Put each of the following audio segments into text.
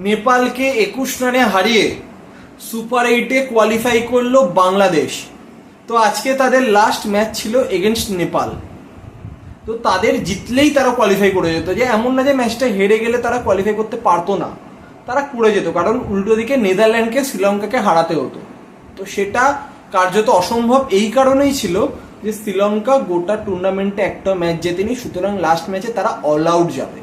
নেপালকে 21 রানে হারিয়ে super 8-এ qualify করলো বাংলাদেশ। তো আজকে তাদের লাস্ট ম্যাচ ছিল এগেনস্ট নেপাল। তো তাদের জিতলেই তারা কোয়ালিফাই করে যেত, যে এমন না যে ম্যাচটা হেরে গেলে তারা কোয়ালিফাই করতে পারতো না, তারা করে যেত, কারণ উল্টো দিকে নেদারল্যান্ডকে শ্রীলঙ্কাকে হারাতে হতো। তো সেটা কার্যত অসম্ভব এই কারণেই ছিল যে শ্রীলঙ্কা গোটা টুর্নামেন্টে একটা ম্যাচ জেতেনি, সুতরাং লাস্ট ম্যাচে তারা অল আউট যাবে।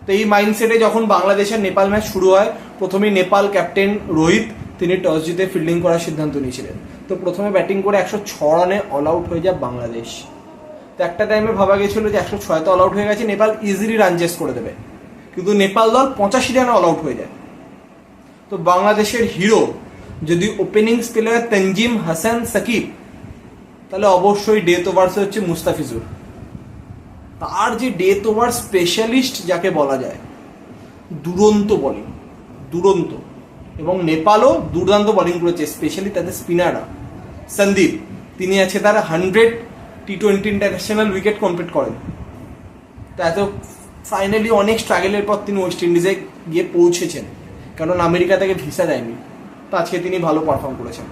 তো এই মাইন্ডসেটে যখন বাংলাদেশের নেপাল ম্যাচ শুরু হয়, প্রথমেই নেপাল ক্যাপ্টেন রোহিত তিনি টস জিতে ফিল্ডিং করার সিদ্ধান্ত নিয়েছিলেন। তো প্রথমে ব্যাটিং করে 106 রানে অল আউট হয়ে যায় বাংলাদেশ। তো একটা টাইমে ভাবা গেছিল যে 106 অল আউট হয়ে গেছে, নেপাল ইজিলি রান চেস করে দেবে, কিন্তু নেপাল দল 85 রানে অল আউট হয়ে যায়। তো বাংলাদেশের হিরো যদি ওপেনিং স্পেলার তঞ্জিম হাসান সাকিব, তাহলে অবশ্যই ডেথ ওভার্সে হচ্ছে মুস্তাফিজুর। তার যে ডেথ ওভার স্পেশালিস্ট যাকে বলা যায়, দুরন্ত বোলিং, দুরন্ত। এবং নেপালও দুর্দান্ত বোলিং করেছে, স্পেশালি তাদের স্পিনাররা। সন্দীপ তিনি আছে তার 100 টি-20 ইন্টারন্যাশনাল উইকেট কমপ্লিট করেন। তা এত ফাইনালি অনেক স্ট্রাগলের পর তিনি ওয়েস্ট ইন্ডিজে গিয়ে পৌঁছেছেন, কারণ আমেরিকা থেকে ভিসা দেয়নি। তো আজকে তিনি ভালো পারফর্ম করেছেন।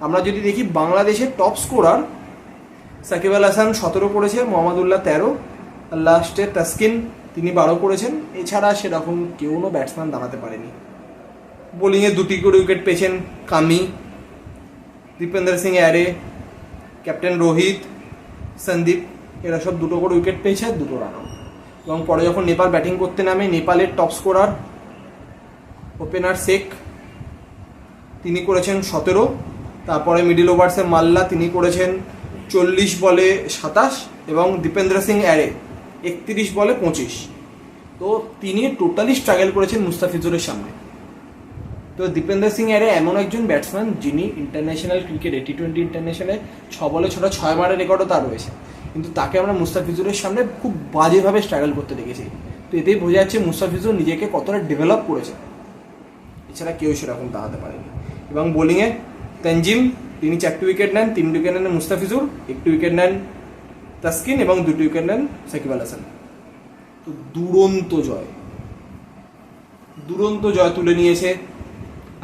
আমরা যদি দেখি বাংলাদেশের টপ স্কোরার সাকিব আল হাসান 17 করেছে, মোহাম্মদুল্লাহ 13, আর লাস্টে তাসকিন তিনি 12 করেছেন। এছাড়া সেরকম কেউ ব্যাটসম্যান দাঁড়াতে পারেনি। বোলিংয়ে 2টি করে উইকেট পেয়েছেন কামি, দীপেন্দ্র সিং অ্যারে, ক্যাপ্টেন রোহিত, সন্দীপ, এরা সব 2টো করে উইকেট পেয়েছে, 2টো রান আউট। এবং পরে যখন নেপাল ব্যাটিং করতে নামে, নেপালের টপ স্কোরার ওপেনার শেখ তিনি করেছেন 17, তারপরে মিডিল ওভার্সে মাল্লা তিনি করেছেন 40 বলে 27, এবং দীপেন্দ্র সিং অ্যারে 31 বলে 25। তো তিনি টোটালি স্ট্রাগল করেছেন মুস্তাফিজুরের সামনে। তো দীপেন্দ্র সিং অ্যারে এমন একজন ব্যাটসম্যান যিনি ইন্টারন্যাশনাল ক্রিকেটে টি-20 ইন্টারন্যাশনালে 6 বলে 6 মারের রেকর্ডও তার রয়েছে, কিন্তু তাকে আমরা মুস্তাফিজুরের সামনে খুব বাজেভাবে স্ট্রাগল করতে দেখেছি। তো এতেই বোঝা যাচ্ছে মুস্তাফিজুর নিজেকে কতটা ডেভেলপ করেছে, এছাড়া কেউ সেরকম দাঁড়াতে পারেনি। এবং বোলিংয়ে তঞ্জিম তিনি 4টি উইকেট নেন, 3 উইকেট নেন মুস্তাফিজুর, 1টি উইকেট নেন তাসকিন, এবং 2টি উইকেট নেন সাকিব আল হাসান। তো দুরন্ত জয় তুলে নিয়েছে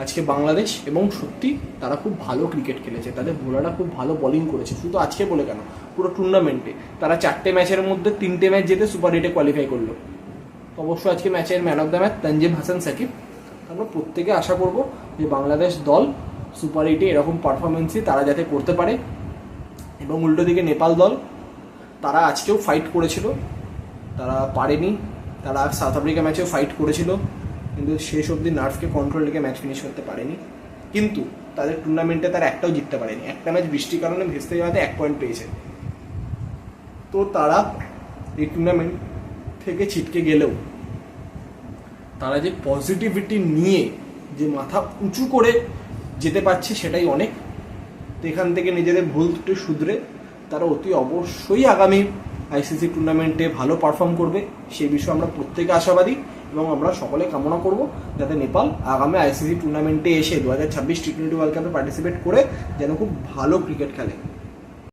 আজকে বাংলাদেশ। এবং সত্যি তারা খুব ভালো ক্রিকেট খেলেছে, তাদের বোলাররা খুব ভালো বোলিং করেছে। শুধু আজকে বলে কেন, পুরো টুর্নামেন্টে তারা 4টে ম্যাচের মধ্যে 3টে ম্যাচ জিতে সুপার 8-এ কোয়ালিফাই করলো। তো অবশ্যই আজকে ম্যাচের man of the match Tanzim Hasan Sakib. আমরা প্রত্যেকে আশা করব যে বাংলাদেশ দল সুপার 8-এ এরকম পারফরমেন্সই তারা যাতে করতে পারে। এবং উল্টো দিকে নেপাল দল, তারা আজকেও ফাইট করেছিল, তারা পারেনি। তারা সাউথ আফ্রিকা ম্যাচেও ফাইট করেছিল, কিন্তু শেষ অবধি নার্ভকে কন্ট্রোল রেখে ম্যাচ ফিনিশ করতে পারেনি। কিন্তু তাদের টুর্নামেন্টে তারা একটাও জিততে পারেনি। একটা ম্যাচ বৃষ্টির কারণে ভেস্তে যাওয়াতে 1 পয়েন্ট পেয়েছে। তো তারা এই টুর্নামেন্ট থেকে ছিটকে গেলেও তারা যে পজিটিভিটি নিয়ে যে মাথা উঁচু করে যেতে পারছে, সেটাই অনেক। তো এখান থেকে নিজেদের ভুল ত্রুটি শুধরে তারা অতি অবশ্যই আগামী আইসিসি টুর্নামেন্টে ভালো পারফর্ম করবে, সেই বিষয়ে আমরা প্রত্যেকে আশাবাদী। এবং আমরা সকলে কামনা করব যাতে নেপাল আগামী আইসিসি টুর্নামেন্টে এসে 2026 টি-20 ওয়ার্ল্ড কাপে পার্টিসিপেট করে যেন খুব ভালো ক্রিকেট খেলে।